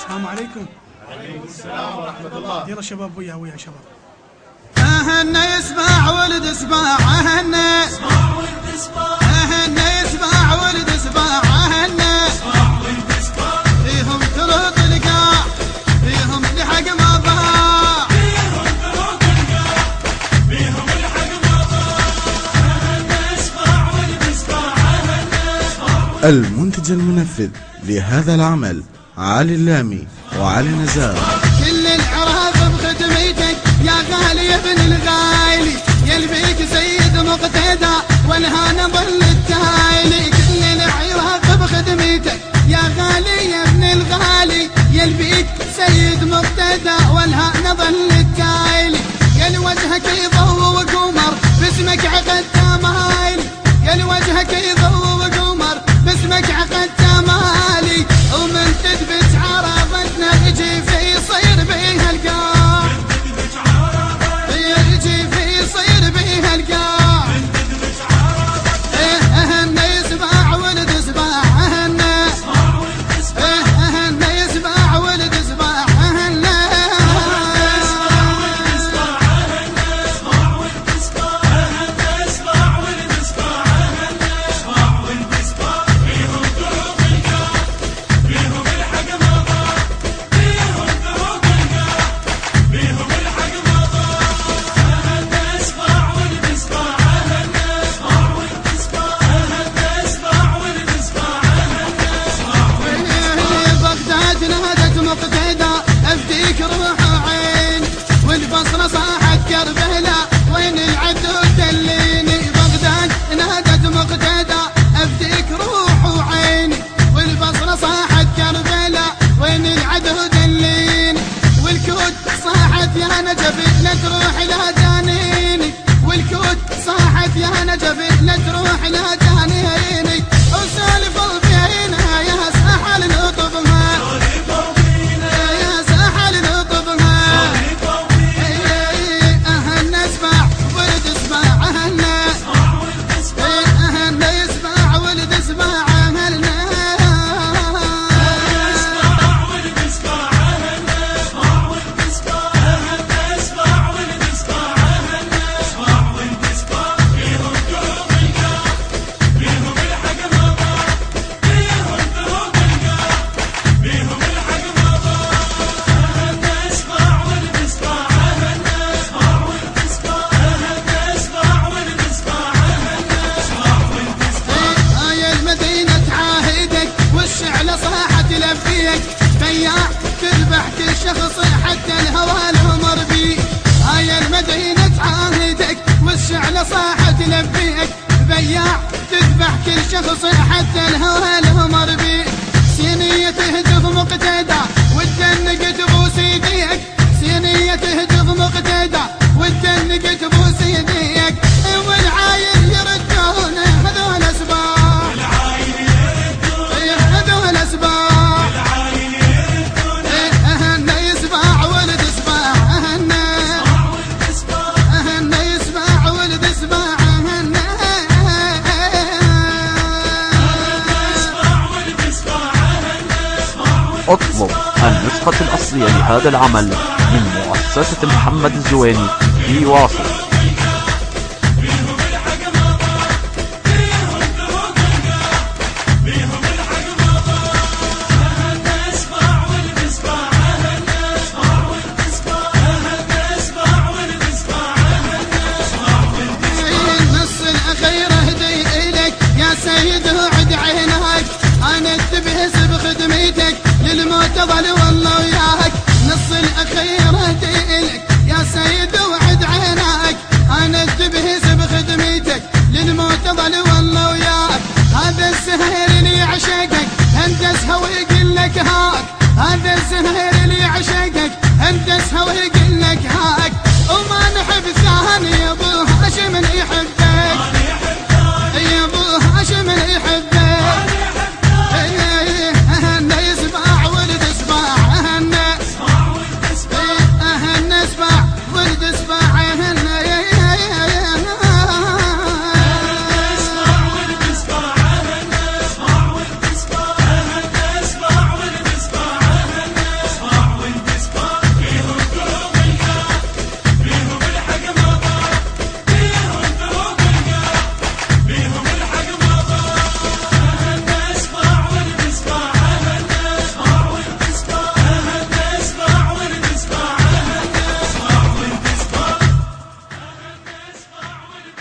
السلام عليكم. وعليكم السلام ورحمة الله. يلا شباب ويا شباب. أهنا يسمع ولد اسمع أهنا اسمع ولد اسمع أهنا يسمع ولد اسمع أهنا اسمع ولد اسمع فيهم طرق القاع فيهم لحق ما ضاع فيهم طرق القاع فيهم الحق ما ضاع. أهنا اسمع ولد اسمع أهنا اسمع. المنتج المنفذ لهذا العمل علي اللامي وعلي نزار. كل العراق بخدمتك يا غالي يا ابن الغالي يلبيك سيد مقتدى والهنا ظل التالي. كل العراق بخدمتك يا غالي يا ابن الغالي يلبيك سيد مقتدى والهنا ظل التالي. يا وجهك يضوء قمر باسمك عقد تمالي يا وجهك يضوء قمر باسمك عقد تمالي. ومن تثبت عرفتنا يجي في يصير بيها القاع يجي في يصير بيها القاع. أهنا يسمع ولد اسمع أهنا أهنا يسمع ولد اسمع أهنا مقتدى أفديك روح عين والبصرة صاحت كربلاء وين العدو دليني. بغداد نادت مقتدى أفديك روح عيني والبصرة صاحت كربلاء وين العدو دليني. والكوت صاحت يا نجف لا تروح لا جانيني والكوت صاحت يا نجف لا تروح لا جانيني. وسالف بينا يا ساحل نطبها بياع تذبح كل شخص حتى الهوى العمر بيك. هاي المدينة تعاهدك والشعل صاحة تلبيك. بياع تذبح كل شخص حتى الهوى العمر بيك. سينية تهدف مقتدى والدنق تبوس يديك سينية تهدف مقتدى والدنق تبوس يديك. والعايل يردون هذول اسباب هذول اسباب. اطلب النسخة الأصلية لهذا العمل من مؤسسة محمد الزويني في واصل. النص الأخير اهدي إليك يا سيد وعد عينك أنا اتبهس بخدمتك للموت ظل والله وياك. نص الأخير اهدي إليك يا سيد وعد عينك أنا اتبهس بخدمتك للموت ظل والله وياك. هذا السهير اللي عشقك هندسها ويقول لك هاك. هذا السهير اللي عشقك هندسها ويقول لك هاك. وما نحب ثاني يا ابو هاشم يحبك يا ابو هاشم يحبك. أهنا يسمع ولد اسمع أهنا أهنا اسمع ولد اسمع أهنا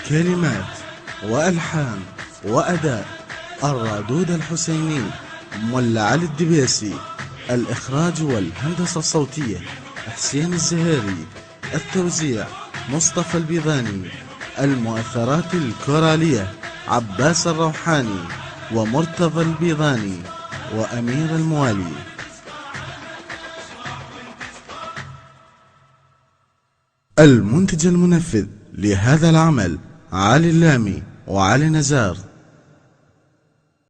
كلمات وألحان وأداء الرادود الحسيني مولى علي الدبيسي. الإخراج والهندسة الصوتية حسين الزهيري. التوزيع مصطفى البيضاني. المؤثرات الكورالية عباس الروحاني ومرتضى البيضاني وأمير الموالي. المنتج المنفذ لهذا العمل علي اللامي وعلي نزار.